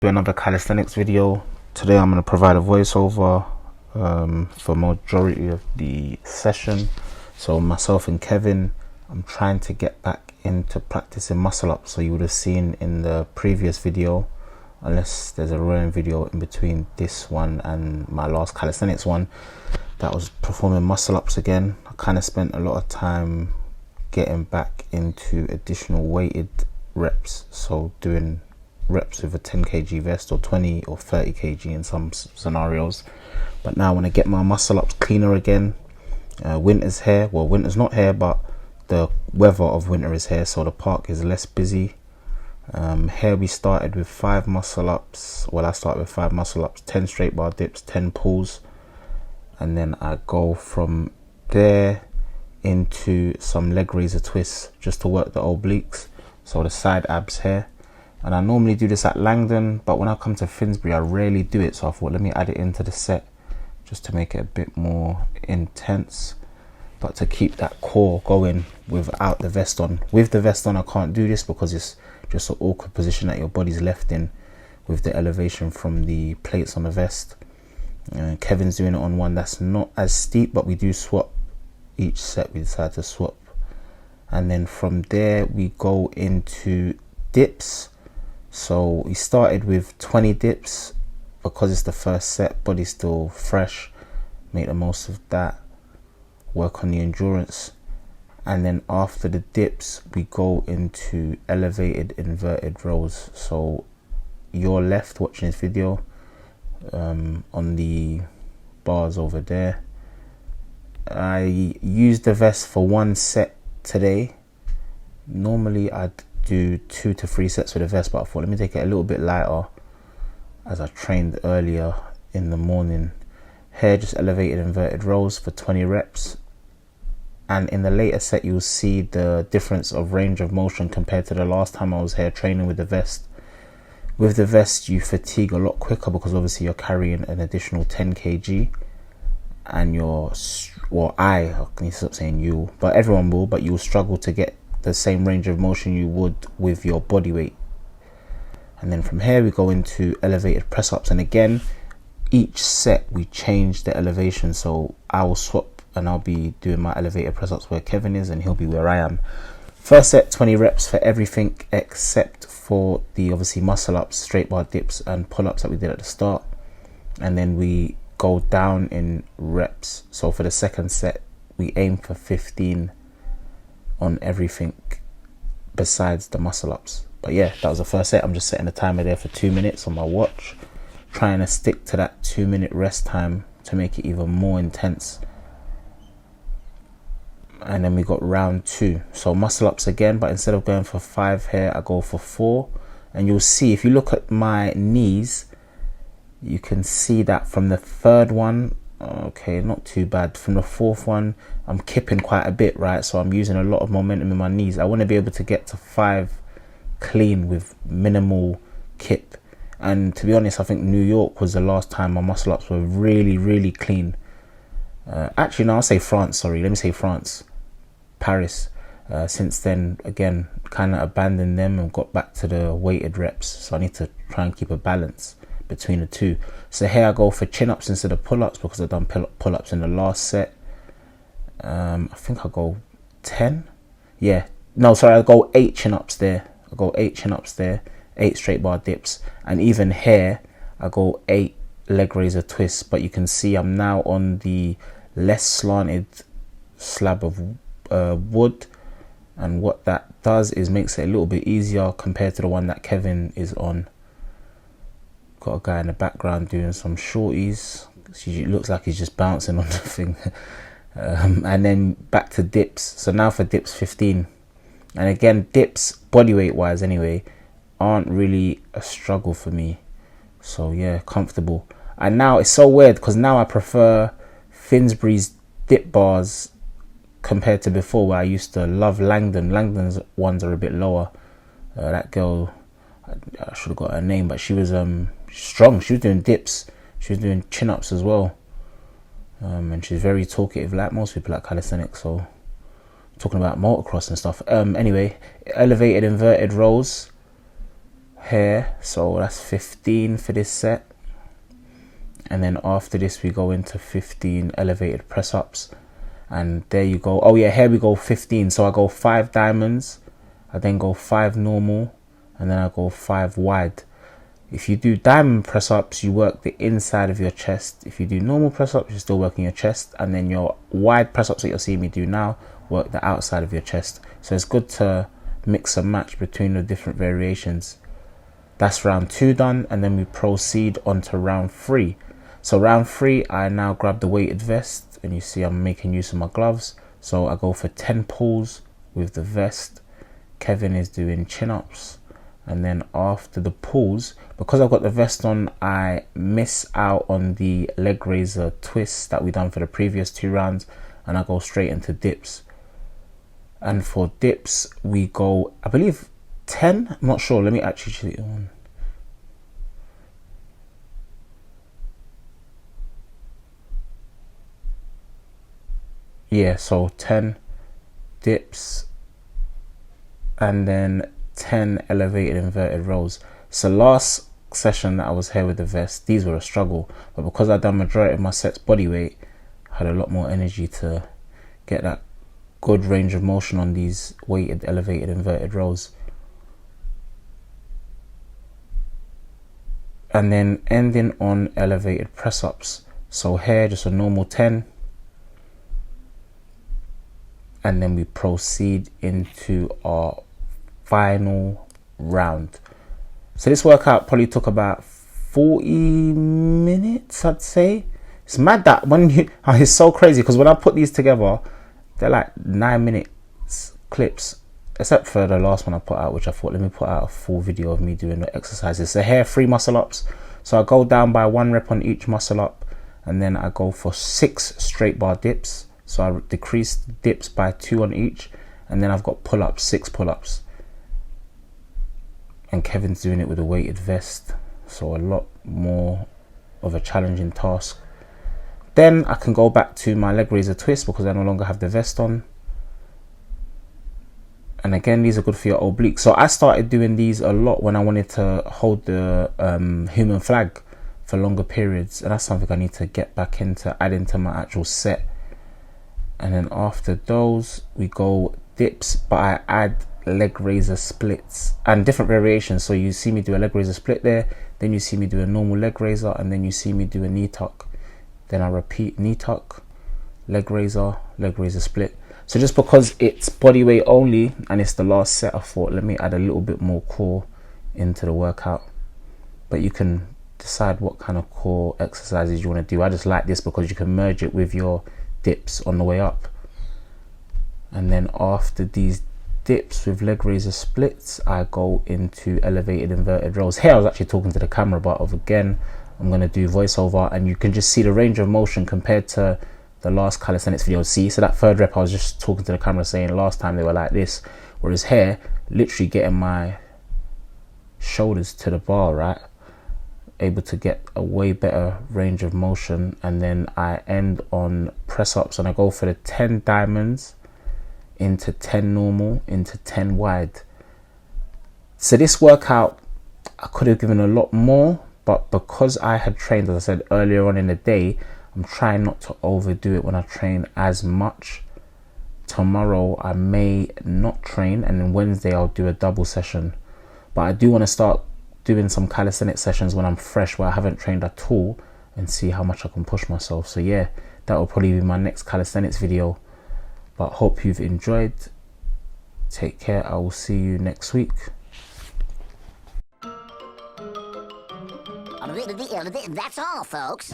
Do another calisthenics video. Today I'm going to provide a voiceover for majority of the session. So myself and Kevin, I'm trying to get back into practicing muscle ups. So you would have seen in the previous video, unless there's a rowing video in between this one and my last calisthenics one, that was performing muscle ups again. I kind of spent a lot of time getting back into additional weighted reps, so doing reps with a 10 kg vest or 20 or 30 kg in some scenarios. But now I want to get my muscle ups cleaner again. Winter's here. Well, winter's not here, but the weather of winter is here, so the park is less busy. Here we started with 5 muscle ups. Well, I started with 5 muscle ups, 10 straight bar dips, 10 pulls, and then I go from there into some leg raiser twists just to work the obliques, so the side abs here. And I normally do this at Langdon, but when I come to Finsbury I rarely do it, so I thought let me add it into the set just to make it a bit more intense, but to keep that core going without the vest on. With the vest on I can't do this because it's just an awkward position that your body's left in with the elevation from the plates on the vest. Kevin's doing it on one that's not as steep, but we do swap each set. We decide to swap, and then from there we go into dips. So we started with 20 dips because it's the first set, body's still fresh, make the most of that, work on the endurance. And then after the dips we go into elevated inverted rows. So your left watching this video, on the bars over there, I used the vest for 1 set today. Normally I'd do 2 to 3 sets with the vest, but I thought let me take it a little bit lighter as I trained earlier in the morning. Here just elevated inverted rows for 20 reps, and in the later set you'll see the difference of range of motion compared to the last time I was here training with the vest. With the vest you fatigue a lot quicker because obviously you're carrying an additional 10 kg, and I need to stop saying you, but everyone will, but you'll struggle to get the same range of motion you would with your body weight. And then from here we go into elevated press ups, and again each set we change the elevation, so I will swap and I'll be doing my elevated press ups where Kevin is and he'll be where I am. First set 20 reps for everything except for the obviously muscle ups, straight bar dips and pull ups that we did at the start, and then we go down in reps. So for the second set we aim for 15 on everything besides the muscle ups. But yeah, that was the first set. I'm just setting the timer there for 2 minutes on my watch, trying to stick to that 2-minute rest time to make it even more intense. And then we got round 2, so muscle ups again, but instead of going for 5 here I go for 4. And you'll see if you look at my knees, you can see that from the 3rd one, okay, not too bad. From the 4th one I'm kipping quite a bit, right? So I'm using a lot of momentum in my knees. I want to be able to get to 5 clean with minimal kip. And to be honest, I think New York was the last time my muscle ups were really clean. Actually no, I'll say France, sorry, let me say France, Paris. Since then again kind of abandoned them and got back to the weighted reps, so I need to try and keep a balance between the two. So here I go for chin-ups instead of pull-ups because I've done pull-ups in the last set. I think I go 10, yeah, no sorry, I go 8 chin-ups there. I go 8 chin-ups there, 8 straight bar dips, and even here I go 8 leg raiser twists. But you can see I'm now on the less slanted slab of wood, and what that does is makes it a little bit easier compared to the one that Kevin is on. Got a guy in the background doing some shorties. It looks like he's just bouncing on the thing. And then back to dips. So now for dips 15. And again, dips, body weight wise anyway, aren't really a struggle for me. So yeah, comfortable. And now it's so weird because now I prefer Finsbury's dip bars compared to before, where I used to love Langdon. Langdon's ones are a bit lower. That girl, I should have got her name, but she was strong. She was doing dips, she was doing chin-ups as well, and she's very talkative like most people at calisthenics, so talking about motocross and stuff. Anyway, elevated inverted rows here, so that's 15 for this set. And then after this we go into 15 elevated press ups, and there you go. Oh yeah, here we go 15. So I go 5 diamonds, I then go 5 normal, and then I go 5 wide. If you do diamond press ups, you work the inside of your chest. If you do normal press ups, you're still working your chest, and then your wide press ups that you're seeing me do now work the outside of your chest. So it's good to mix and match between the different variations. That's round 2 done, and then we proceed on to round 3. So round 3, I now grab the weighted vest, and you see I'm making use of my gloves. So I go for 10 pulls with the vest. Kevin is doing chin-ups, and then after the pulls, because I've got the vest on, I miss out on the leg raiser twists that we done for the previous 2 rounds, and I go straight into dips. And for dips we go, I believe 10, I'm not sure, let me actually check it on. Yeah, so 10 dips and then 10 elevated inverted rows. So last session that I was here with the vest, these were a struggle, but because I've done majority of my sets body weight, I had a lot more energy to get that good range of motion on these weighted elevated inverted rows. And then ending on elevated press ups. So here just a normal 10, and then we proceed into our final round. So this workout probably took about 40 minutes, I'd say. It's mad that when you, it's so crazy, because when I put these together, they're like 9 minutes clips, except for the last one I put out, which I thought, let me put out a full video of me doing the exercises. So here, 3 muscle ups. So I go down by 1 rep on each muscle up, and then I go for 6 straight bar dips. So I decrease dips by 2 on each, and then I've got pull-ups, 6 pull-ups. And Kevin's doing it with a weighted vest, so a lot more of a challenging task. Then I can go back to my leg raiser twist because I no longer have the vest on. And again, these are good for your obliques. So I started doing these a lot when I wanted to hold the human flag for longer periods, and that's something I need to get back into, add into my actual set. And then after those we go dips, but I add leg raiser splits and different variations. So you see me do a leg raiser split there, then you see me do a normal leg raiser, and then you see me do a knee tuck. Then I repeat knee tuck, leg raiser split. So just because it's body weight only and it's the last set, I thought let me add a little bit more core into the workout. But you can decide what kind of core exercises you want to do. I just like this because you can merge it with your dips on the way up. And then after these dips with leg raiser splits, I go into elevated inverted rows. Here I was actually talking to the camera, but again I'm going to do voiceover, and you can just see the range of motion compared to the last calisthenics video. See, so that 3rd rep I was just talking to the camera saying last time they were like this, whereas here literally getting my shoulders to the bar, right, able to get a way better range of motion. And then I end on press ups, and I go for the 10 diamonds into 10 normal into 10 wide. So this workout I could have given a lot more, but because I had trained, as I said earlier on in the day, I'm trying not to overdo it when I train as much. Tomorrow I may not train, and then Wednesday I'll do a double session. But I do want to start doing some calisthenics sessions when I'm fresh, where I haven't trained at all, and see how much I can push myself. So yeah, that will probably be my next calisthenics video. But hope you've enjoyed. Take care. I will see you next week. That's all, folks.